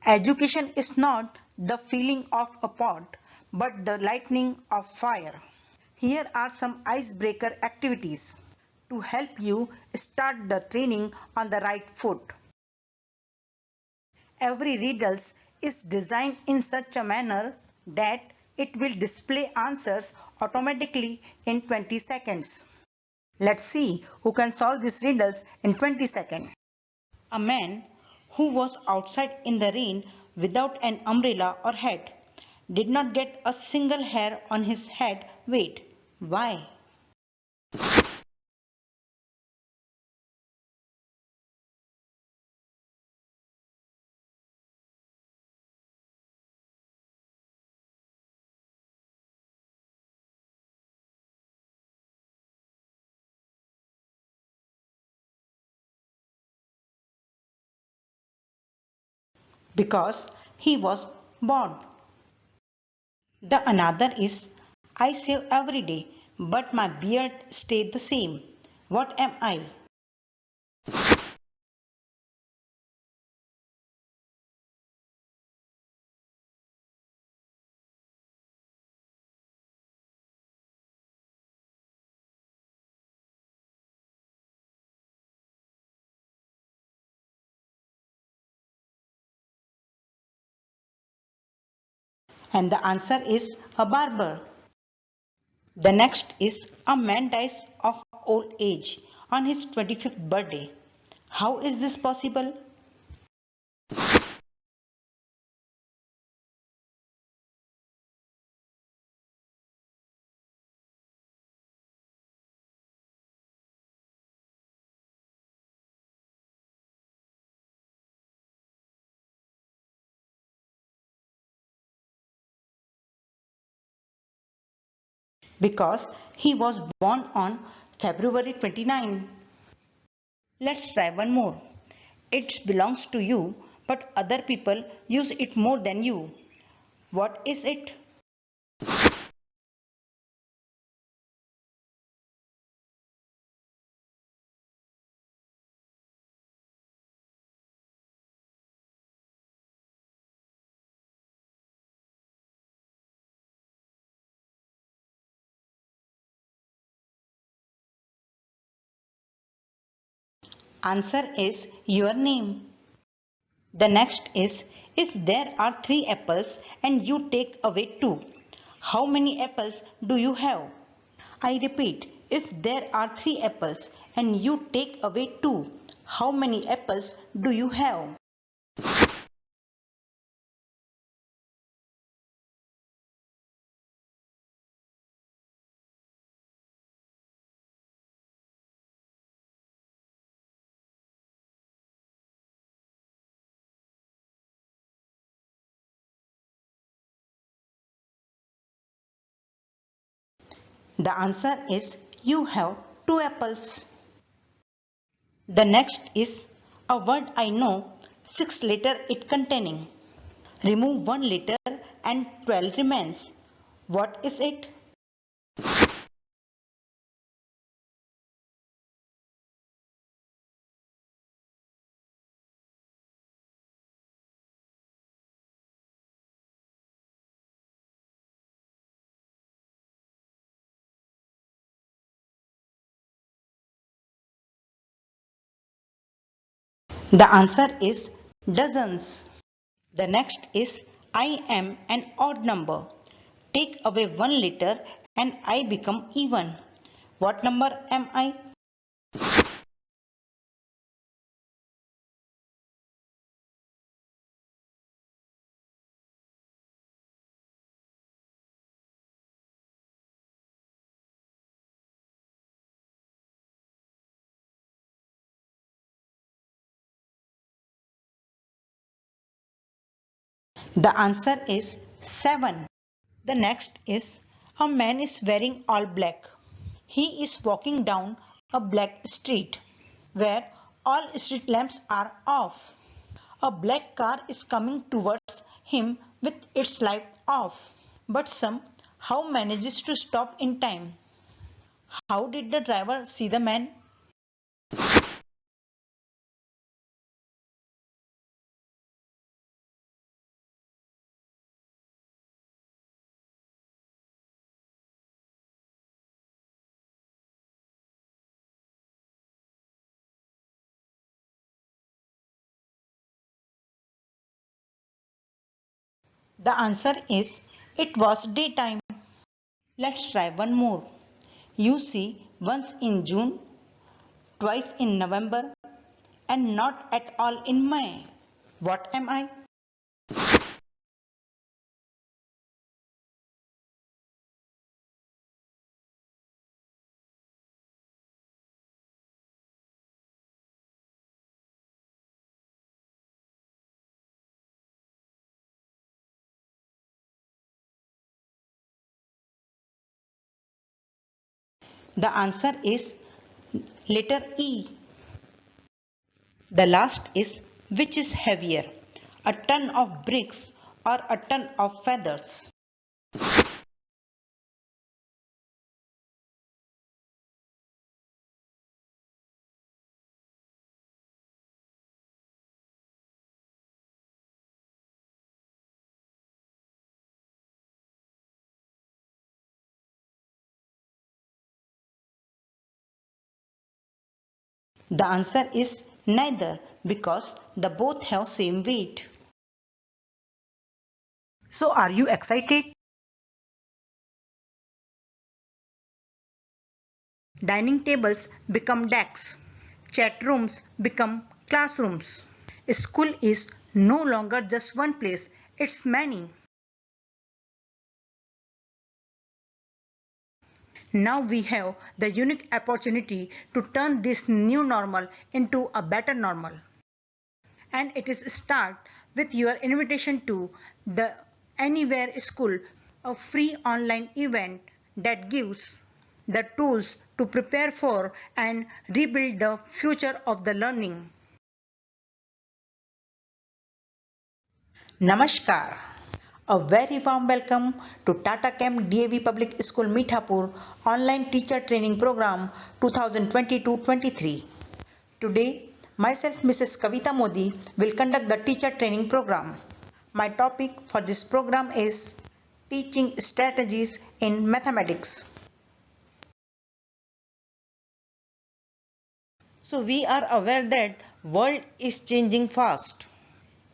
Education is not the filling of a pot, but the lighting of fire. Here are some icebreaker activities to help you start the training on the right foot. Every riddle is designed in such a manner that it will display answers automatically in 20 seconds. Let's see who can solve these riddles in 20 seconds. A man who was outside in the rain without an umbrella or hat did not get a single hair on his head. Wait, why? Because he was bored. The another is, I shave every day, but my beard stayed the same. What am I? And the answer is a barber. The next is, a man dies of old age on his 25th birthday. How is this possible? Because he was born on February 29. Let's try one more. It belongs to you, but other people use it more than you. What is it? Answer is your name. The next is, if there are 3 apples and you take away 2, how many apples do you have? I repeat, if there are 3 apples and you take away 2, how many apples do you have? The answer is you have 2 apples. The next is a word I know, 6 letters it containing. Remove 1 letter and 12 remains. What is it? The answer is dozens. The next is, I am an odd number. Take away 1 letter and I become even. What number am I? The answer is 7. The next is, a man is wearing all black. He is walking down a black street where all street lamps are off. A black car is coming towards him with its light off, but somehow manages to stop in time. How did the driver see the man? The answer is it was daytime. Let's try one more. You see once in June, twice in November, and not at all in May. What am I? The answer is letter E. The last is which is heavier, a ton of bricks or a ton of feathers? The answer is neither because the both have same weight. So are you excited? Dining tables become desks. Chat rooms become classrooms. School is no longer just one place, it's many. Now we have the unique opportunity to turn this new normal into a better normal. And it is start with your invitation to the Anywhere School, a free online event that gives the tools to prepare for and rebuild the future of the learning. Namaskar. A very warm welcome to Tata Camp DAV Public School Mithapur Online Teacher Training Program 2022-23. Today, myself Mrs. Kavita Modi will conduct the teacher training program. My topic for this program is teaching strategies in mathematics. So we are aware that world is changing fast.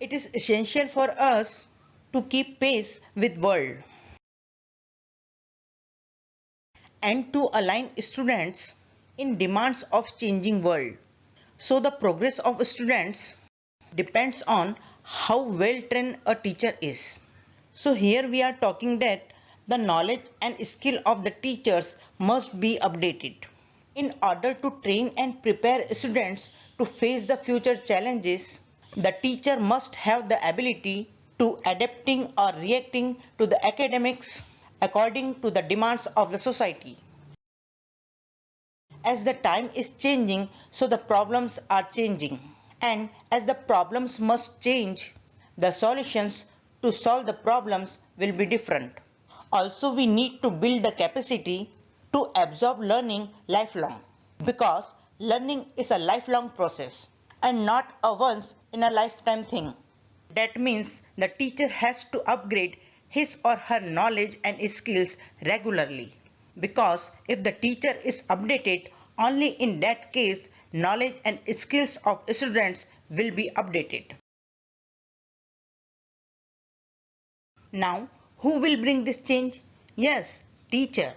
It is essential for us to keep pace with world and to align students in demands of changing world. So the progress of students depends on how well trained a teacher is. So here we are talking that the knowledge and skill of the teachers must be updated. In order to train and prepare students to face the future challenges, the teacher must have the ability to adapting or reacting to the academics according to the demands of the society. As the time is changing, so the problems are changing. And as the problems must change, the solutions to solve the problems will be different. Also, we need to build the capacity to absorb learning lifelong because learning is a lifelong process and not a once in a lifetime thing. That means the teacher has to upgrade his or her knowledge and skills regularly because if the teacher is updated, only in that case knowledge and skills of students will be updated. Now, who will bring this change? Yes, teacher.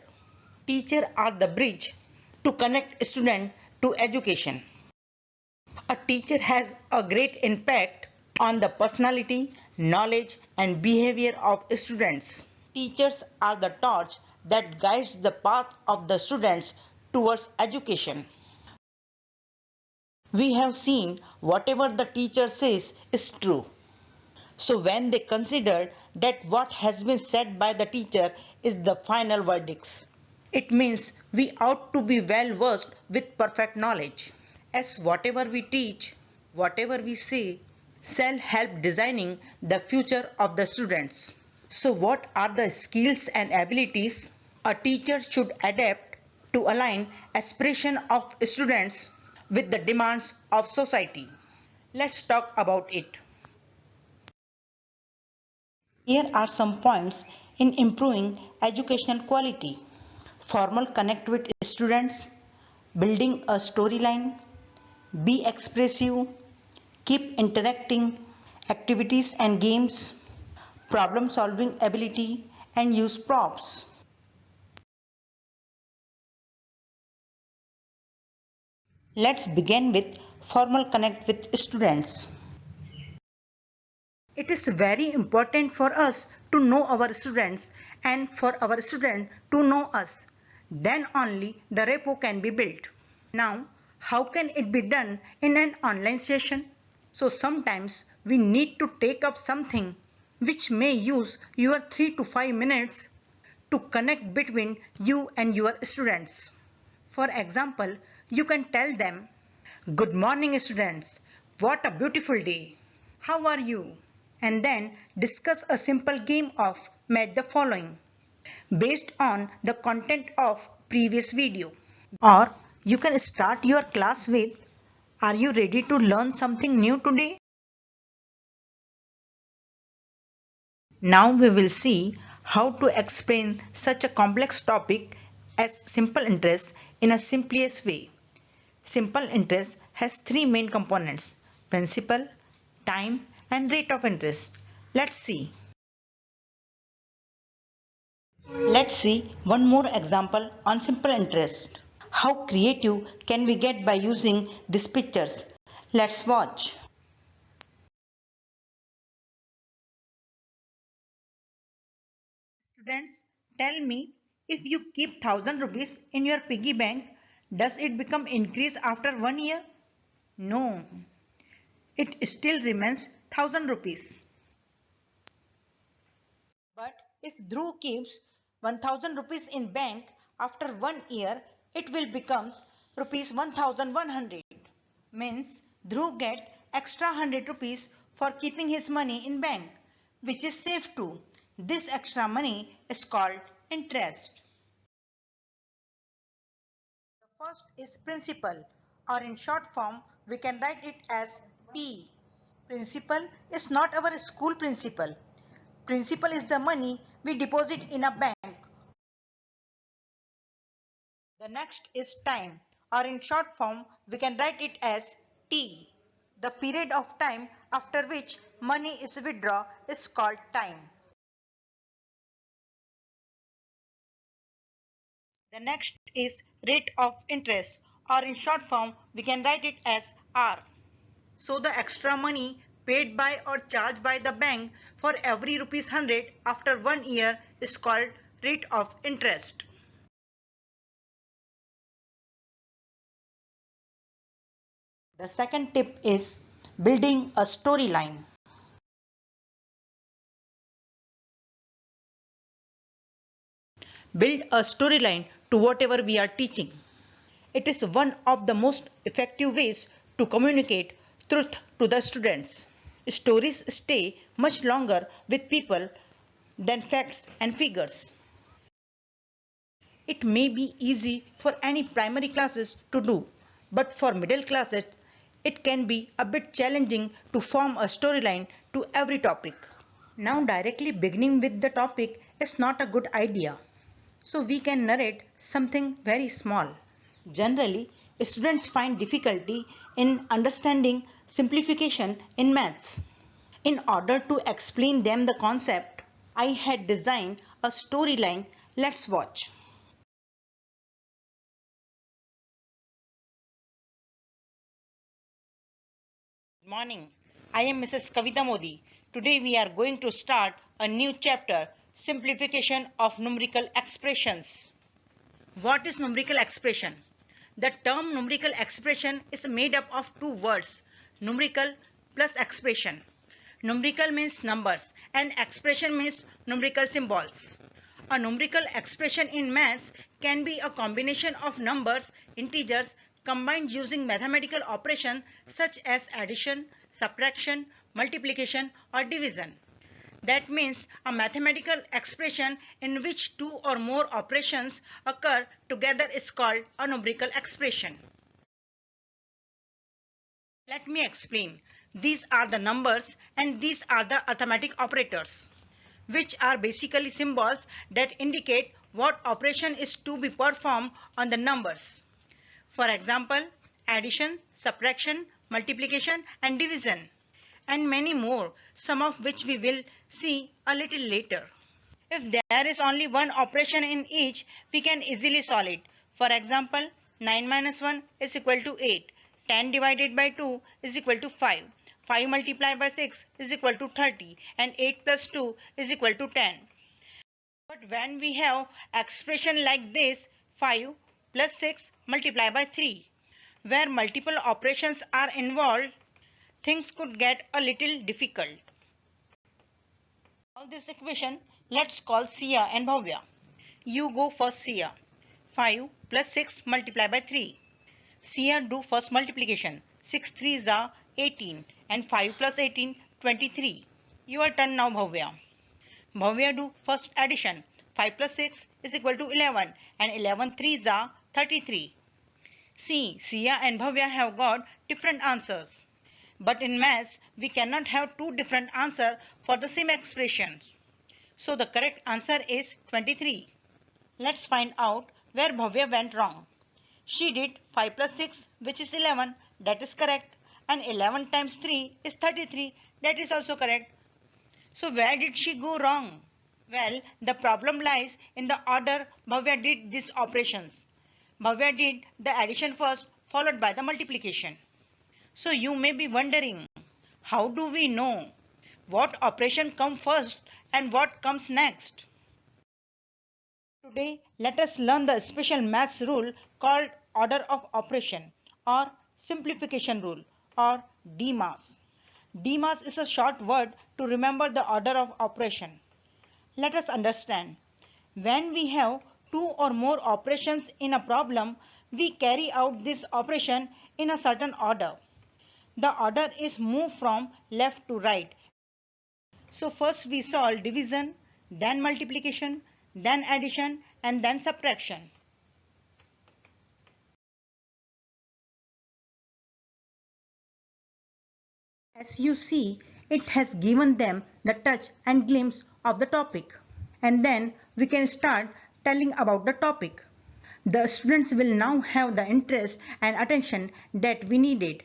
Teacher are the bridge to connect student to education. A teacher has a great impact on the personality, knowledge and behavior of students. Teachers are the torch that guides the path of the students towards education. We have seen whatever the teacher says is true. So when they consider that what has been said by the teacher is the final verdicts, it means we ought to be well versed with perfect knowledge. As whatever we teach, whatever we say, shall help designing the future of the students. So what are the skills and abilities a teacher should adapt to align aspiration of students with the demands of society? Let's talk about it. Here are some points in improving educational quality. Formal connect with students, building a storyline, be expressive, keep interacting, activities and games, problem solving ability, and use props. Let's begin with formal connect with students. It is very important for us to know our students and for our student to know us. Then only the rapport can be built. Now, how can it be done in an online session? So sometimes we need to take up something which may use your 3 to 5 minutes to connect between you and your students. For example, you can tell them, "Good morning, students. What a beautiful day. How are you?" And then discuss a simple game of match the following based on the content of previous video. Or you can start your class with, "Are you ready to learn something new today?" Now we will see how to explain such a complex topic as simple interest in a simplest way. Simple interest has three main components: principal, time, and rate of interest. Let's see. Let's see one more example on simple interest. How creative can we get by using these pictures? Let's watch. Students, tell me, if you keep 1000 rupees in your piggy bank, does it become increase after 1 year? No, it still remains 1000 rupees. But if Dhruv keeps 1000 rupees in bank, after 1 year, it will become rupees 1100. Means Dhruv get extra 100 rupees for keeping his money in bank, which is safe too. This extra money is called interest. The first is principal, or in short form we can write it as P. Principal is not our school principal. Principal is the money we deposit in a bank. The next is time, or in short form we can write it as T. The period of time after which money is withdrawn is called time. The next is rate of interest, or in short form we can write it as R. So the extra money paid by or charged by the bank for every rupees 100 after 1 year is called rate of interest. The second tip is building a storyline. Build a storyline to whatever we are teaching. It is one of the most effective ways to communicate truth to the students. Stories stay much longer with people than facts and figures. It may be easy for any primary classes to do, but for middle classes, it can be a bit challenging to form a storyline to every topic. Now, directly beginning with the topic is not a good idea, so we can narrate something very small. Generally, students find difficulty in understanding simplification in maths. In order to explain them the concept, I had designed a storyline. Let's watch. Good morning. I am Mrs. Kavita Modi. Today we are going to start a new chapter, Simplification of Numerical Expressions. What is numerical expression? The term numerical expression is made up of two words, numerical plus expression. Numerical means numbers and expression means numerical symbols. A numerical expression in maths can be a combination of numbers, integers combined using mathematical operation such as addition, subtraction, multiplication or division. That means a mathematical expression in which two or more operations occur together is called a numerical expression. Let me explain. These are the numbers and these are the arithmetic operators, which are basically symbols that indicate what operation is to be performed on the numbers. For example, addition, subtraction, multiplication and division. and many more, some of which we will see a little later. If there is only one operation in each, we can easily solve it. For example, 9 minus 1 is equal to 8. 10 divided by 2 is equal to 5. 5 multiplied by 6 is equal to 30 and 8 plus 2 is equal to 10. But when we have expression like this, 5 plus 6 multiplied by 3, where multiple operations are involved, things could get a little difficult. All this equation, let's call Sia and Bhavya. You go first, Sia. 5 plus 6 multiplied by 3. Sia do first multiplication. 6 3s are 18 and 5 plus 18 23. Your turn now, Bhavya. Bhavya do first addition. 5 plus 6 is equal to 11 and 11 3s are 33. See, Sia and Bhavya have got different answers. But in maths, we cannot have two different answers for the same expressions. So the correct answer is 23. Let's find out where Bhavya went wrong. She did 5 plus 6, which is 11, that is correct, and 11 times 3 is 33, that is also correct. So where did she go wrong? Well, the problem lies in the order Bhavya did these operations. Bhavya did the addition first, followed by the multiplication. So you may be wondering, how do we know what operation comes first and what comes next? Today, let us learn the special maths rule called order of operation or simplification rule or DMAS. DMAS is a short word to remember the order of operation. Let us understand. When we have two or more operations in a problem, we carry out this operation in a certain order. The order is moved from left to right. So first we solve division, then multiplication, then addition, and then subtraction. As you see, it has given them the touch and glimpse of the topic. And then we can start telling about the topic. The students will now have the interest and attention that we needed.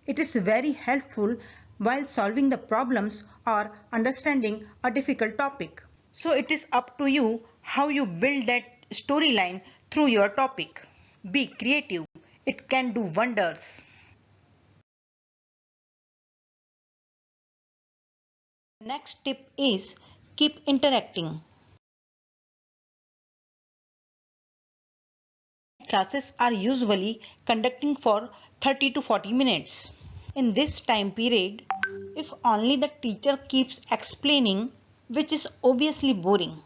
It is very helpful while solving the problems or understanding a difficult topic. So it is up to you how you build that storyline through your topic. Be creative. It can do wonders. Next tip is keep interacting. Classes are usually conducting for 30 to 40 minutes. In this time period, if only the teacher keeps explaining, which is obviously boring.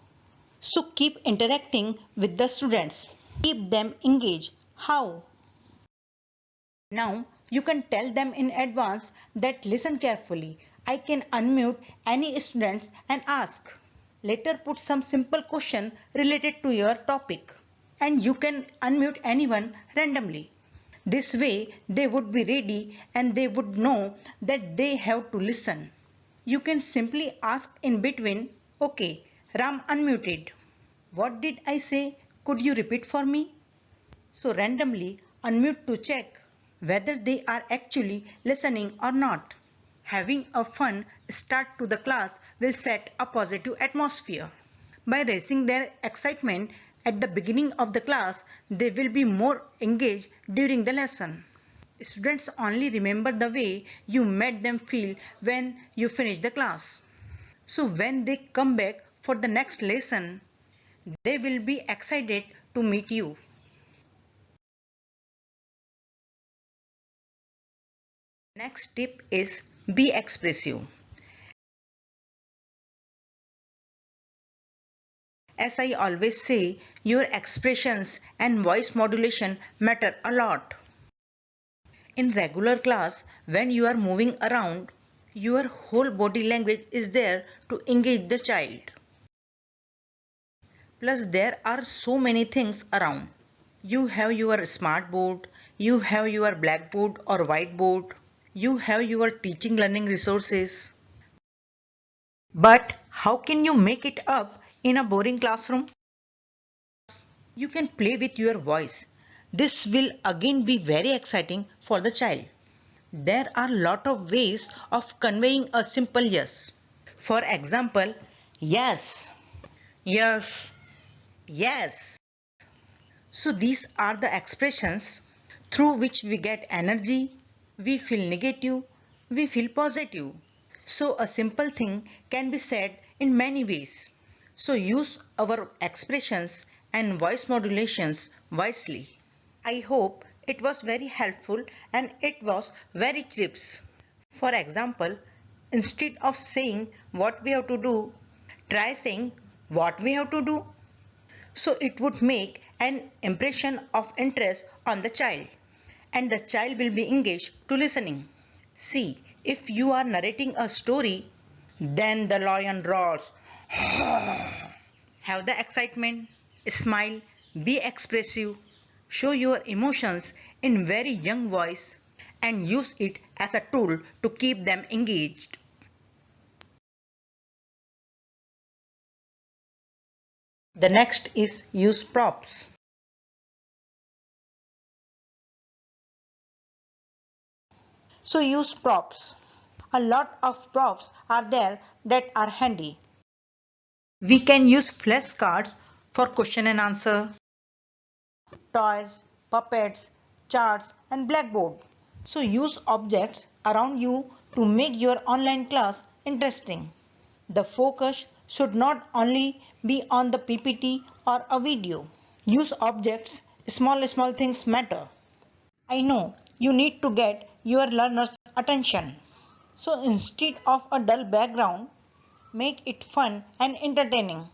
So keep interacting with the students. Keep them engaged. How? Now you can tell them in advance that listen carefully. I can unmute any students and ask. Later put some simple question related to your topic. And you can unmute anyone randomly. This way they would be ready and they would know that they have to listen. You can simply ask in between, okay, Ram unmuted. What did I say? Could you repeat for me? So randomly unmute to check whether they are actually listening or not. Having a fun start to the class will set a positive atmosphere. By raising their excitement at the beginning of the class, they will be more engaged during the lesson. Students only remember the way you made them feel when you finish the class. So when they come back for the next lesson, they will be excited to meet you. Next tip is be expressive. As I always say, your expressions and voice modulation matter a lot. In regular class, when you are moving around, your whole body language is there to engage the child. Plus, there are so many things around. You have your smart board, you have your blackboard or whiteboard, you have your teaching learning resources. But how can you make it up in a boring classroom? You can play with your voice. This will again be very exciting for the child. There are lot of ways of conveying a simple yes. For example, yes, yes, yes. So these are the expressions through which we get energy, we feel negative, we feel positive. So a simple thing can be said in many ways. So use our expressions and voice modulations wisely. I hope it was very helpful and it was very tips. For example, instead of saying what we have to do, try saying what we have to do. So it would make an impression of interest on the child and the child will be engaged to listening. See, if you are narrating a story, then the lion roars. Have the excitement, smile, be expressive, show your emotions in very young voice and use it as a tool to keep them engaged. The next is use props. So use props. A lot of props are there that are handy. We can use flashcards for question and answer, toys, puppets, charts and blackboard. So use objects around you to make your online class interesting. The focus should not only be on the PPT or a video. Use objects, small things matter. I know you need to get your learners' attention. So instead of a dull background, make it fun and entertaining.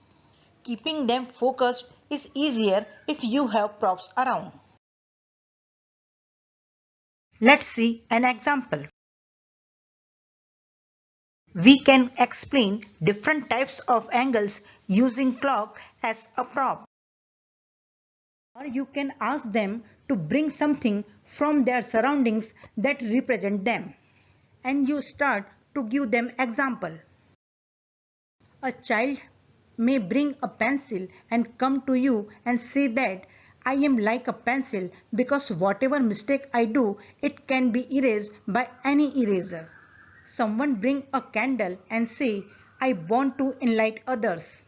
Keeping them focused is easier if you have props around. Let's see an example. We can explain different types of angles using clock as a prop. Or you can ask them to bring something from their surroundings that represent them. And you start to give them example. A child may bring a pencil and come to you and say that I am like a pencil because whatever mistake I do, it can be erased by any eraser. Someone bring a candle and say I want to enlighten others.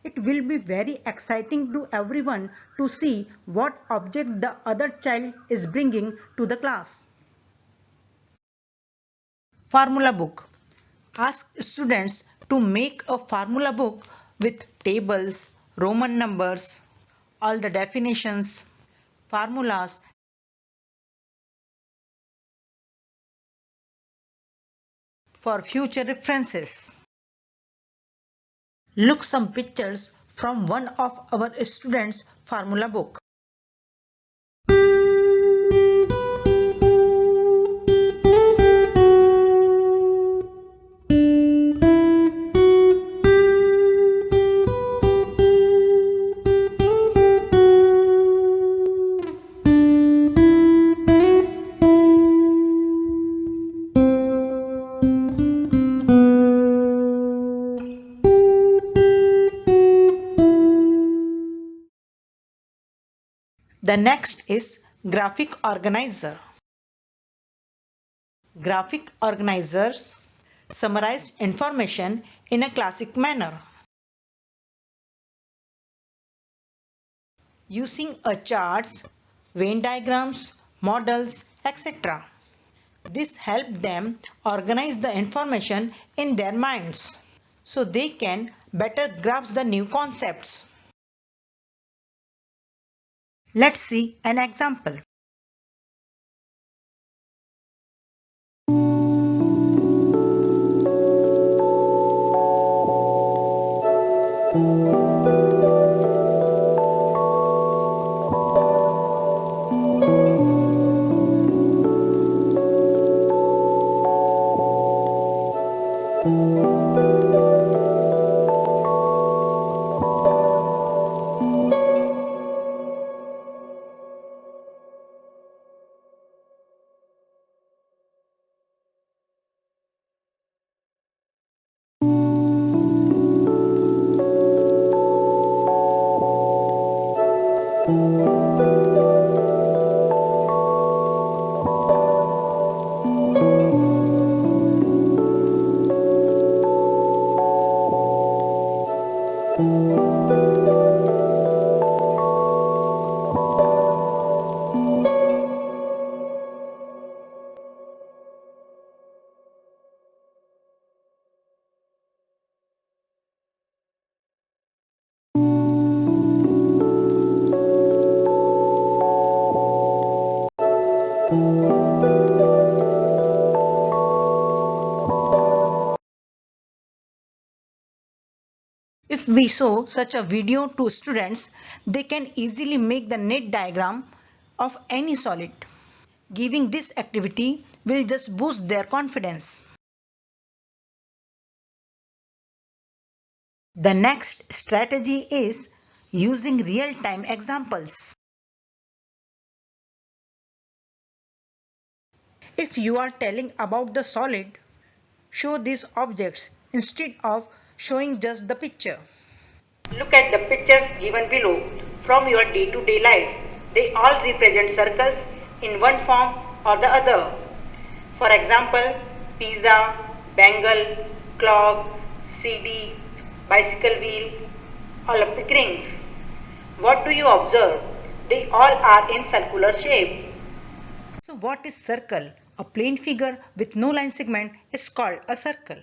It will be very exciting to everyone to see what object the other child is bringing to the class. Formula book. Ask students to make a formula book with tables, Roman numbers, all the definitions, formulas for future references. Look some pictures from one of our students' formula book. The next is graphic organizer. Graphic organizers summarize information in a classic manner. Using a charts, Venn diagrams, models, etc. This helps them organize the information in their minds so they can better grasp the new concepts. Let's see an example. If we show such a video to students, they can easily make the net diagram of any solid. Giving this activity will just boost their confidence. The next strategy is using real-time examples. If you are telling about the solid, show these objects instead of showing just the picture. Look at the pictures given below from your day-to-day life. They all represent circles in one form or the other. For example, pizza, bangle, clock, CD, bicycle wheel, Olympic rings. What do you observe? They all are in circular shape. So what is circle? A plane figure with no line segment is called a circle.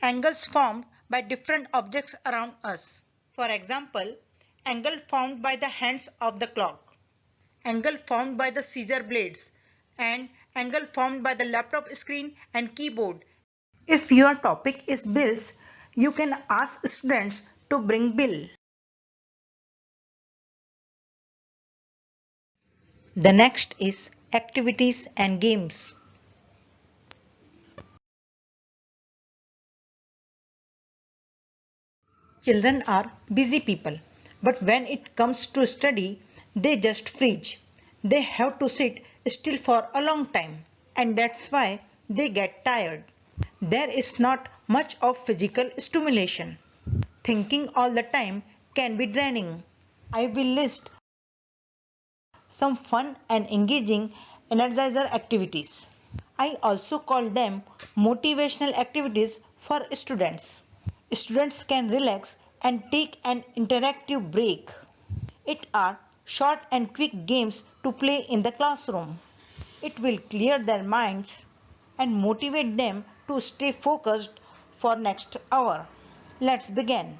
Angles formed by different objects around us. For example, angle formed by the hands of the clock, angle formed by the scissor blades, and angle formed by the laptop screen and keyboard. If your topic is bills, you can ask students to bring bill. The next is activities and games. Children are busy people, but when it comes to study, they just freeze. They have to sit still for a long time, and that's why they get tired. There is not much of physical stimulation. Thinking all the time can be draining. I will list some fun and engaging energizer activities. I also call them motivational activities for students. Students can relax and take an interactive break. It are short and quick games to play in the classroom. It will clear their minds and motivate them to stay focused for next hour. Let's begin.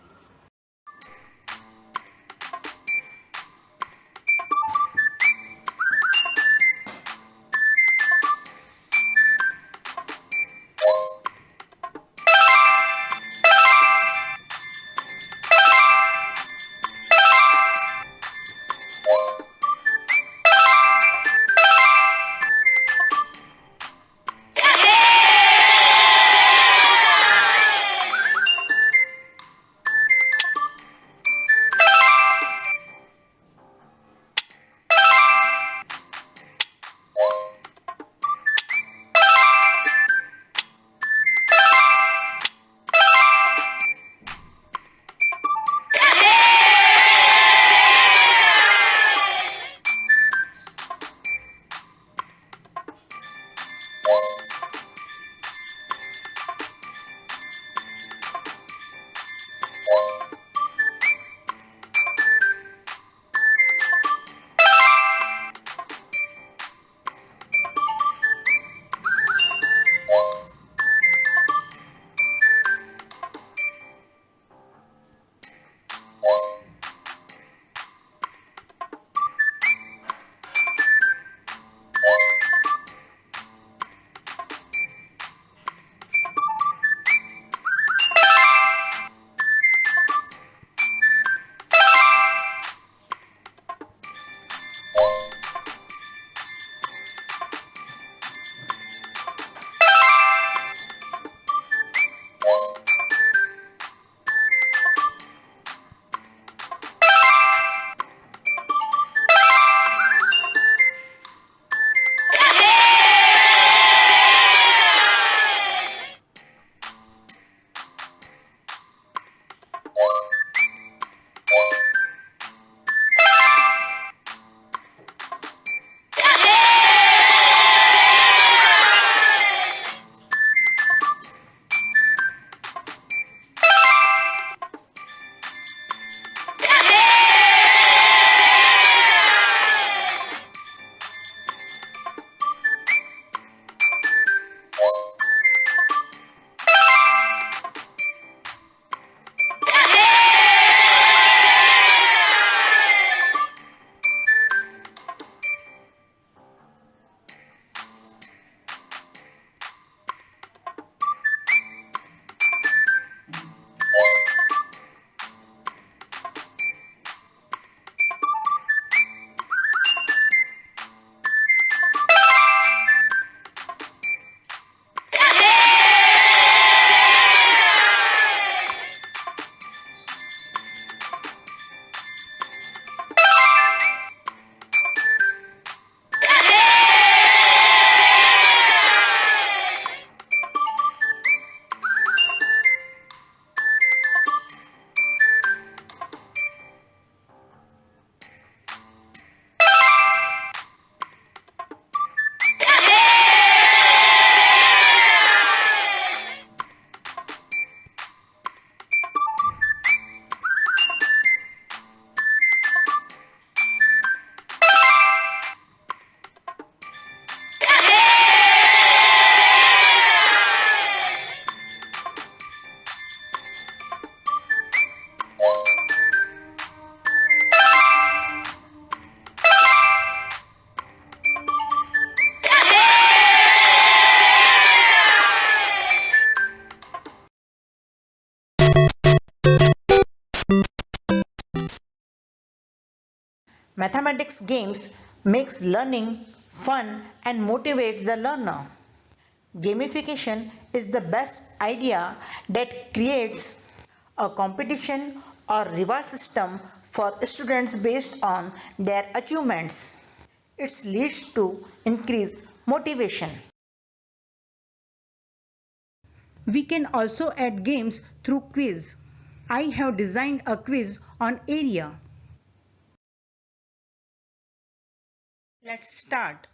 Mathematics games makes learning fun and motivates the learner. Gamification is the best idea that creates a competition or reward system for students based on their achievements. It leads to increased motivation. We can also add games through quiz. I have designed a quiz on area. Let's start.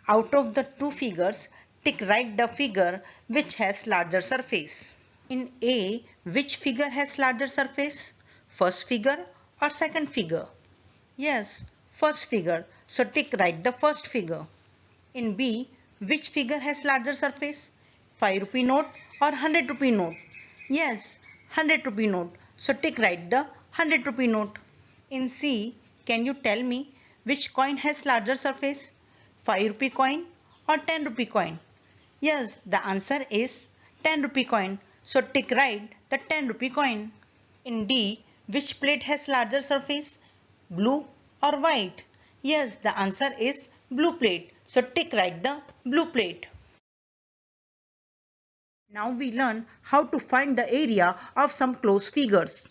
Out of the two figures, tick right the figure which has larger surface. In A, which figure has larger surface? First figure or second figure? Yes, first figure. So tick right the first figure. In B, which figure has larger surface? 5 rupee note or 100 rupee note? Yes, 100 rupee note. So tick right the 100 rupee note. In C, can you tell me which coin has larger surface? 5 rupee coin or 10 rupee coin? Yes, the answer is 10 rupee coin. So tick right the 10 rupee coin. In D, which plate has larger surface? Blue or white? Yes, the answer is blue plate. So tick right the blue plate. Now we learn how to find the area of some closed figures.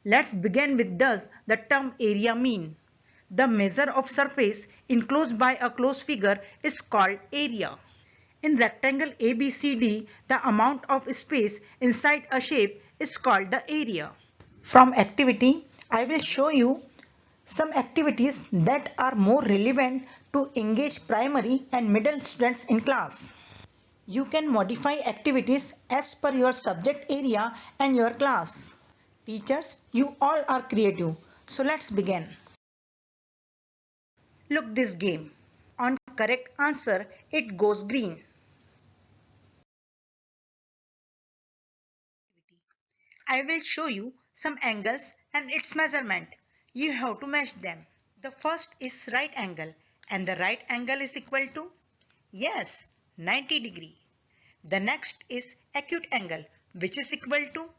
Let's begin with does the term area mean? The measure of surface enclosed by a closed figure is called area. In rectangle ABCD, the amount of space inside a shape is called the area. From activity, I will show you some activities that are more relevant to engage primary and middle students in class. You can modify activities as per your subject area and your class. Teachers, you all are creative. So let's begin. Look this game. On correct answer, it goes green. I will show you some angles and its measurement. You have to match them. The first is right angle and the right angle is equal to, yes, 90 degree. The next is acute angle which is equal to,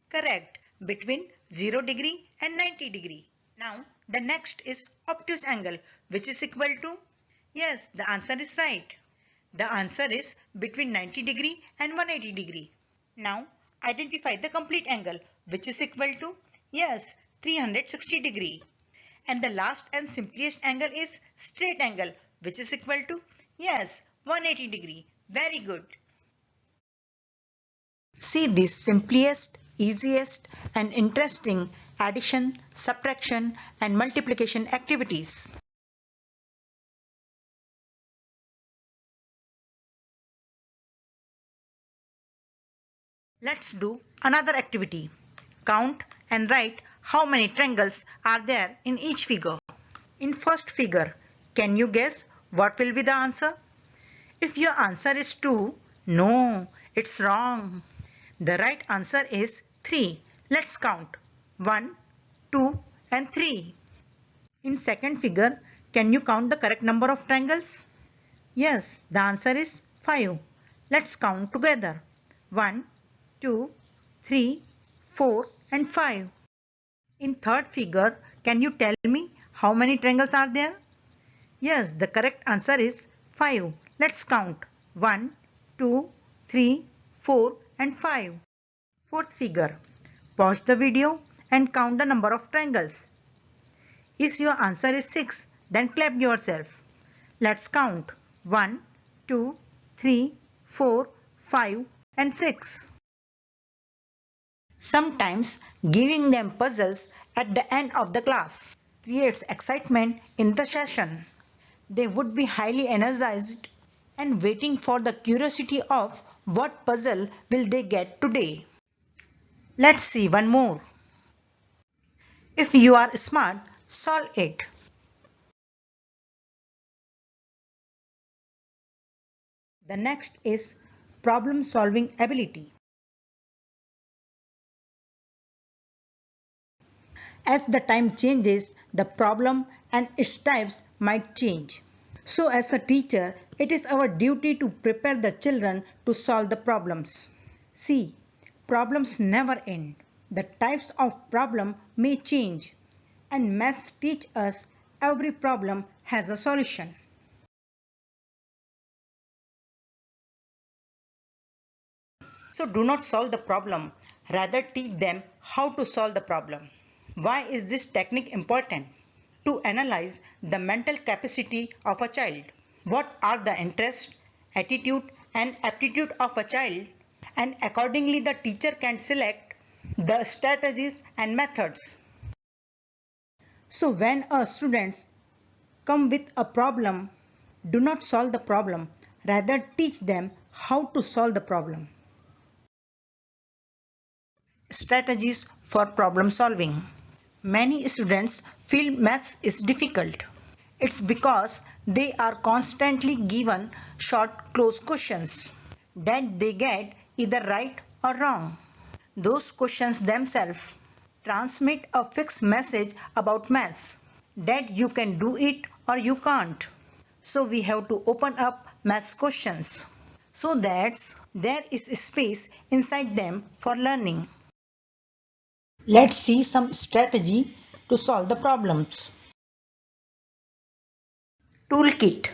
correct, between 0 degree and 90 degree. Now the next is obtuse angle which is equal to, yes, the answer is right. The answer is between 90 degree and 180 degree. Now identify the complete angle which is equal to, yes, 360 degree. And the last and simplest angle is straight angle which is equal to, yes, 180 degree. Very good. See these simplest, easiest and interesting addition, subtraction and multiplication activities. Let's do another activity. Count and write how many triangles are there in each figure. In first figure, can you guess what will be the answer? If your answer is 2, no, it's wrong. The right answer is 3. Let's count. 1, 2 and 3. In second figure, can you count the correct number of triangles? Yes, the answer is 5. Let's count together. 1, 2, 3, 4 and 5. In third figure, can you tell me how many triangles are there? Yes, the correct answer is 5. Let's count. 1, 2, 3, 4 and 5. Fourth figure. Pause the video and count the number of triangles. If your answer is 6, then clap yourself. Let's count. 1, 2, 3, 4, 5 and 6. Sometimes giving them puzzles at the end of the class creates excitement in the session. They would be highly energized and waiting for the curiosity of what puzzle will they get today. Let's see one more. If you are smart, solve it. The next is problem solving ability. As the time changes, the problem and its types might change. So as a teacher, it is our duty to prepare the children to solve the problems. See, problems never end. The types of problem may change. And maths teach us Every problem has a solution. So do not solve the problem, rather teach them how to solve the problem. Why is this technique important? To analyze the mental capacity of a child. What are the interests, attitude and aptitude of a child, and accordingly the teacher can select the strategies and methods. So when a student come with a problem, do not solve the problem, rather teach them how to solve the problem. Strategies for problem solving. Many students feel maths is difficult. It's because they are constantly given short close questions that they get either right or wrong. Those questions themselves transmit a fixed message about maths, that you can do it or you can't. So we have to open up maths questions so that there is space inside them for learning. Let's see some strategy to solve the problems. Toolkit.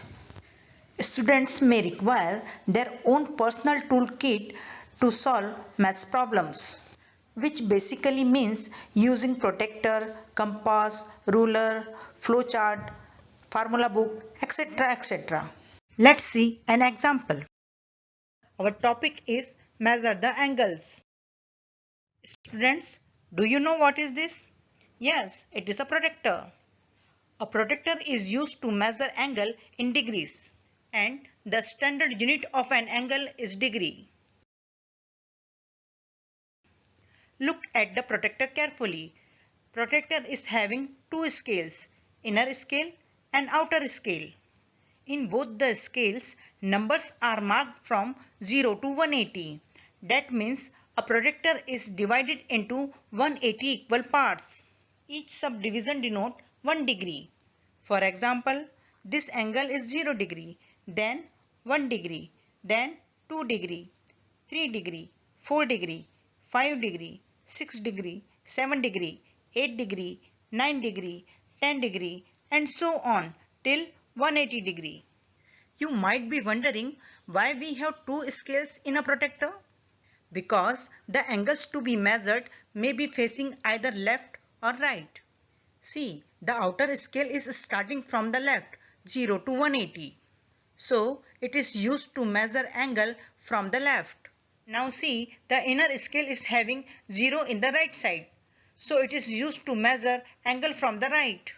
Students may require their own personal toolkit to solve maths problems, which basically means using protractor, compass, ruler, flowchart, formula book, etc. etc. Let's see an example. Our topic is measure the angles. Students, do you know what is this? Yes, it is a protractor. A protractor is used to measure angle in degrees, and the standard unit of an angle is degree. Look at the protractor carefully. Protractor is having two scales, inner scale and outer scale. In both the scales, numbers are marked from 0 to 180. That means a protractor is divided into 180 equal parts. Each subdivision denotes 1 degree. For example, this angle is 0 degree, then 1 degree, then 2 degree, 3 degree, 4 degree, 5 degree, 6 degree, 7 degree, 8 degree, 9 degree, 10 degree, and so on till 180 degree. You might be wondering why we have two scales in a protractor. Because the angles to be measured may be facing either left or right. See, the outer scale is starting from the left, 0 to 180. So, it is used to measure angle from the left. Now see, the inner scale is having 0 in the right side. So, it is used to measure angle from the right.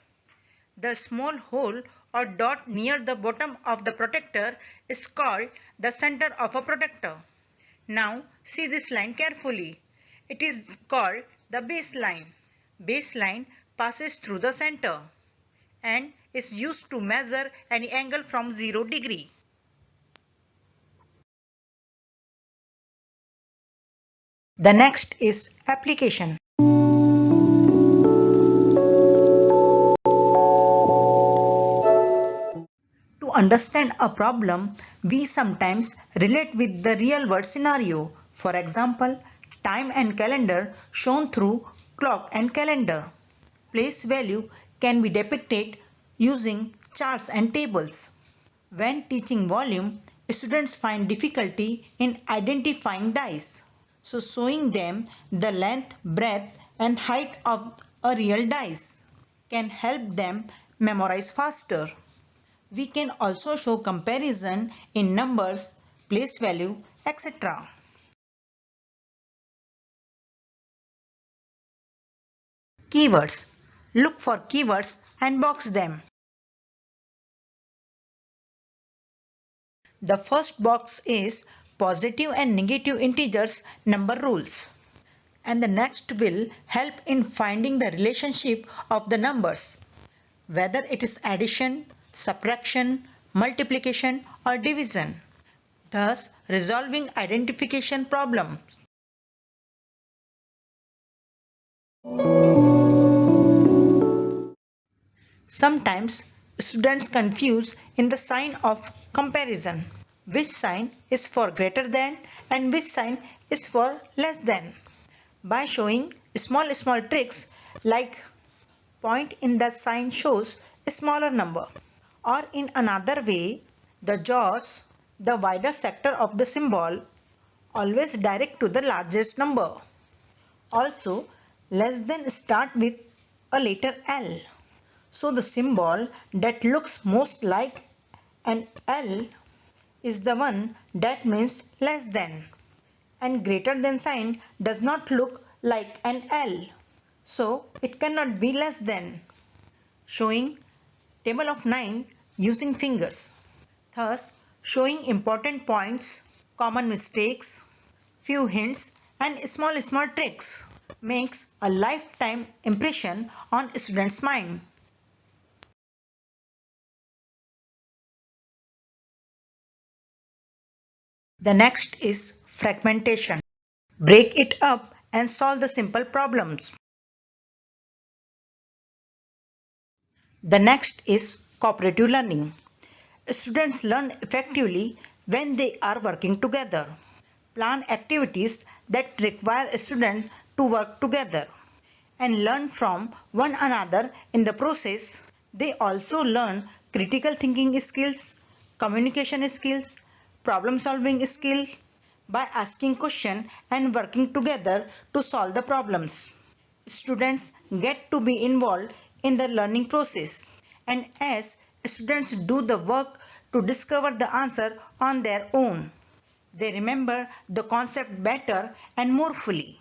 The small hole or dot near the bottom of the protractor is called the center of a protractor. Now see this line carefully. It is called the baseline. Baseline passes through the center and is used to measure any angle from 0 degree. The next is application. To understand a problem, we sometimes relate with the real world scenario. For example, time and calendar shown through clock and calendar. Place value can be depicted using charts and tables. When teaching volume, students find difficulty in identifying dice. So showing them the length, breadth and height of a real dice can help them memorize faster. We can also show comparison in numbers, place value, etc. Keywords. Look for keywords and box them. The first box is positive and negative integers number rules. And the next will help in finding the relationship of the numbers, whether it is addition, subtraction, multiplication or division, thus resolving identification problems. Sometimes students confuse in the sign of comparison. Which sign is for greater than and which sign is for less than. By showing small tricks like point in the sign shows a smaller number. Or in another way, the jaws, the wider sector of the symbol, always direct to the largest number. Also, less than start with a letter L. So the symbol that looks most like an L is the one that means less than, and greater than sign does not look like an L, so it cannot be less than. Showing table of 9 using fingers, thus showing important points, common mistakes, few hints and small tricks makes a lifetime impression on students' mind. The next is fragmentation. Break it up and solve the simple problems. The next is cooperative learning. Students learn effectively when they are working together. Plan activities that require students to work together and learn from one another in the process. They also learn critical thinking skills, communication skills, problem solving skills by asking questions and working together to solve the problems. Students get to be involved in the learning process, and as students do the work to discover the answer on their own, they remember the concept better and more fully.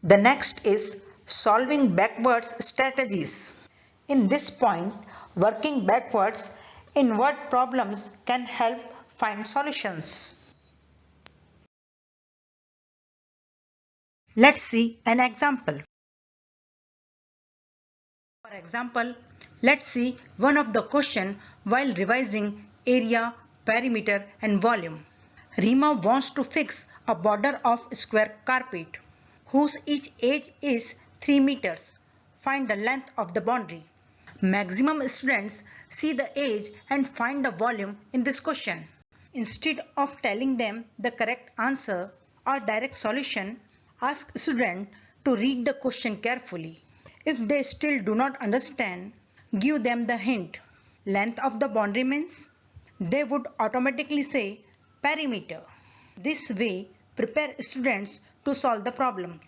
The next is solving backwards strategies. In this point, working backwards in word problems can help find solutions. Let's see an example. For example, let's see one of the question while revising area, perimeter and volume. Rima wants to fix a border of square carpet whose each edge is 3 meters. Find the length of the boundary. Maximum students see the edge and find the volume in this question. Instead of telling them the correct answer or direct solution, ask students to read the question carefully. If they still do not understand, give them the hint. Length of the boundary means they would automatically say perimeter. This way, prepare students to solve the problems.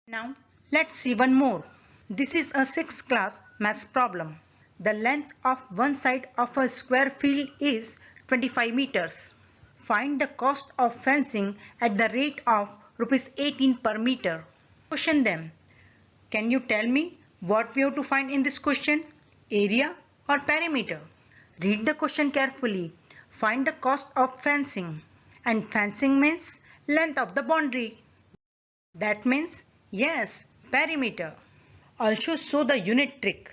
Now, let's see one more. This is a 6th class maths problem. The length of one side of a square field is 25 meters. Find the cost of fencing at the rate of rupees 18 per meter. Question them. Can you tell me what we have to find in this question? Area or perimeter? Read the question carefully. Find the cost of fencing. And fencing means length of the boundary. That means yes, perimeter. Also show the unit trick.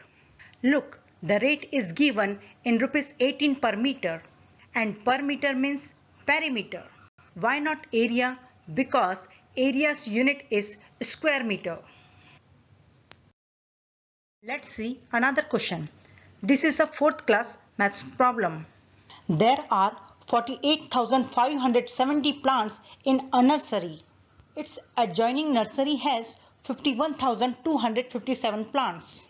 Look, the rate is given in rupees 18 per meter and per meter means perimeter. Why not area? Because area's unit is square meter. Let's see another question. This is a 4th class maths problem. There are 48,570 plants in a nursery. Its adjoining nursery has 51,257 plants.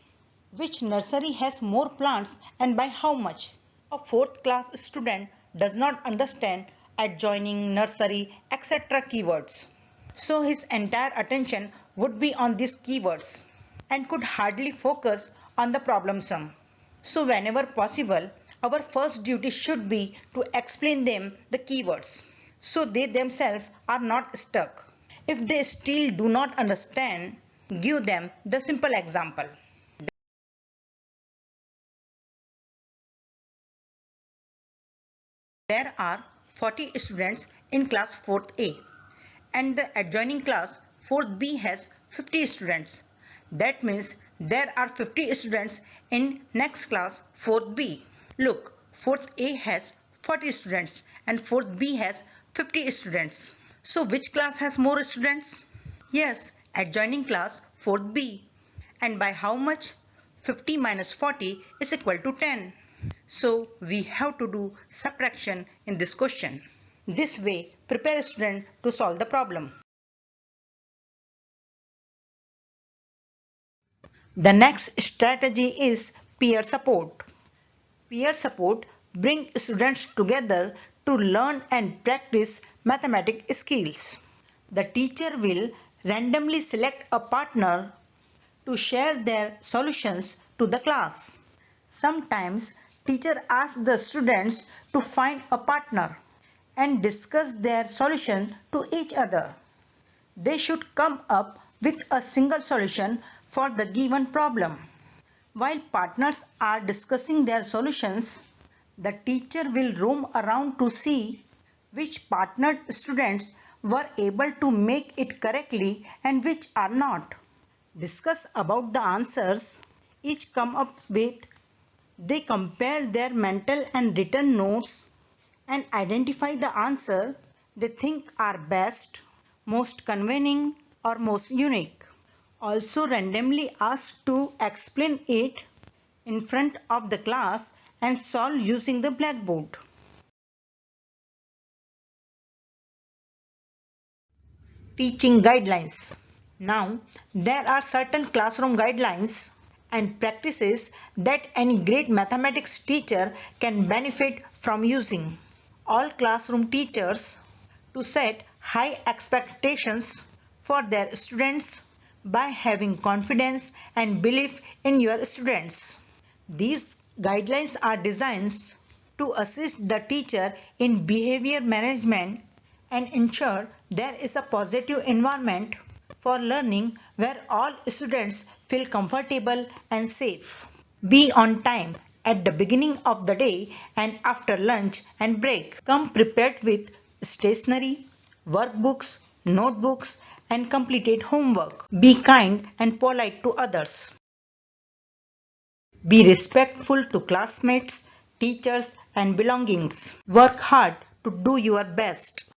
Which nursery has more plants and by how much? A 4th class student does not understand adjoining, nursery, etc. keywords. So his entire attention would be on these keywords and could hardly focus on the problem sum. So whenever possible, our first duty should be to explain them the keywords so they themselves are not stuck. If they still do not understand, give them the simple example. There are 40 students in class 4th A and the adjoining class 4th B has 50 students. That means there are 50 students in next class 4th B. Look, 4th A has 40 students and 4th B has 50 students. So which class has more students? Yes, adjoining class 4th B. And by how much? 50 minus 40 is equal to 10. So we have to do subtraction in this question. This way, prepare a student to solve the problem. The next strategy is peer support. Peer support brings students together to learn and practice mathematics skills. The teacher will randomly select a partner to share their solutions to the class. Sometimes teacher asks the students to find a partner and discuss their solution to each other. They should come up with a single solution for the given problem. While partners are discussing their solutions, the teacher will roam around to see which partnered students were able to make it correctly and which are not. Discuss about the answers each come up with. They compare their mental and written notes and identify the answer they think are best, most convenient or most unique. Also randomly asked to explain it in front of the class and solve using the blackboard. Teaching guidelines. Now, there are certain classroom guidelines and practices that any great mathematics teacher can benefit from using. All classroom teachers to set high expectations for their students by having confidence and belief in your students. These guidelines are designed to assist the teacher in behavior management and ensure there is a positive environment for learning where all students feel comfortable and safe. Be on time at the beginning of the day and after lunch and break. Come prepared with stationery, workbooks, notebooks, and completed homework. Be kind and polite to others. Be respectful to classmates, teachers, and belongings. Work hard to do your best.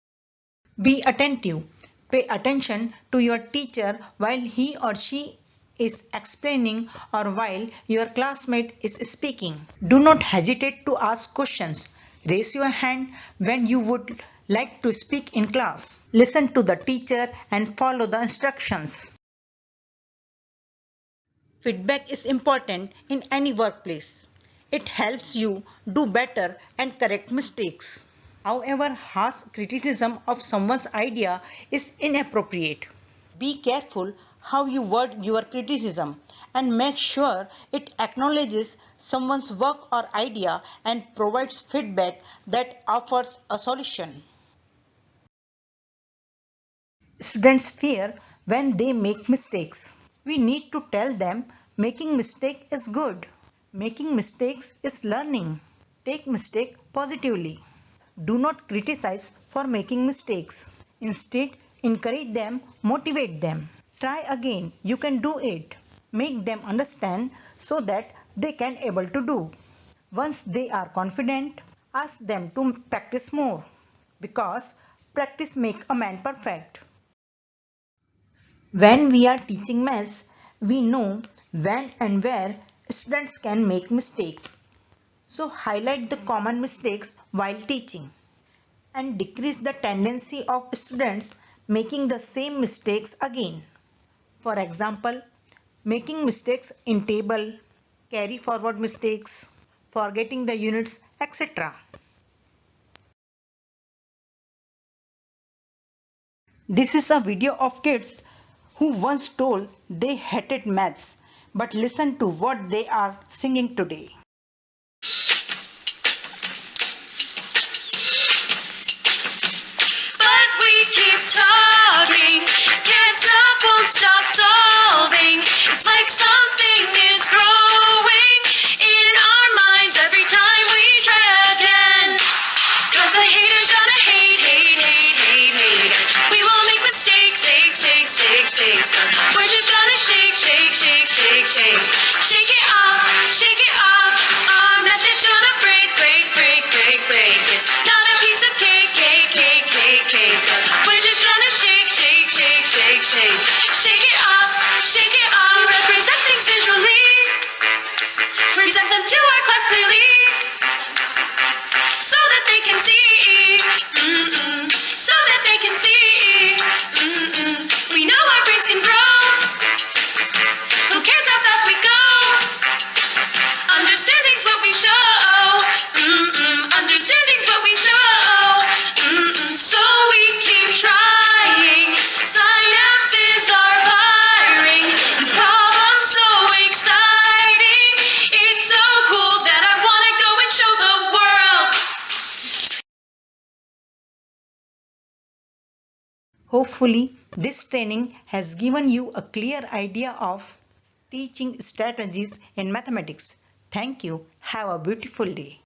Be attentive. Pay attention to your teacher while he or she is explaining or while your classmate is speaking. Do not hesitate to ask questions. Raise your hand when you would like to speak in class. Listen to the teacher and follow the instructions. Feedback is important in any workplace. It helps you do better and correct mistakes. However, harsh criticism of someone's idea is inappropriate. Be careful how you word your criticism and make sure it acknowledges someone's work or idea and provides feedback that offers a solution. Students fear when they make mistakes. We need to tell them making mistake is good. Making mistakes is learning. Take mistake positively. Do not criticize for making mistakes. Instead, encourage them, motivate them. Try again, you can do it. Make them understand so that they can able to do. Once they are confident, ask them to practice more because practice make a man perfect. When we are teaching maths, we know when and where students can make mistakes. So highlight the common mistakes while teaching and decrease the tendency of students making the same mistakes again. For example, making mistakes in table, carry forward mistakes, forgetting the units, etc. This is a video of kids who once told they hated maths, but listen to what they are singing today. But we keep talking, can't stop, won't stop solving. It's like something is growing in our minds every time we try again. 'Cause the haters gonna hate, hate, hate, hate, hate us. We will make mistakes, mistakes. We're just gonna shake, shake, shake, shake, shake. Shake it off, shake it off. Our method's gonna break, break, break, break, break. It's not a piece of cake, cake, cake, cake, cake. We're just gonna Hopefully, this training has given you a clear idea of teaching strategies in mathematics. Thank you. Have a beautiful day.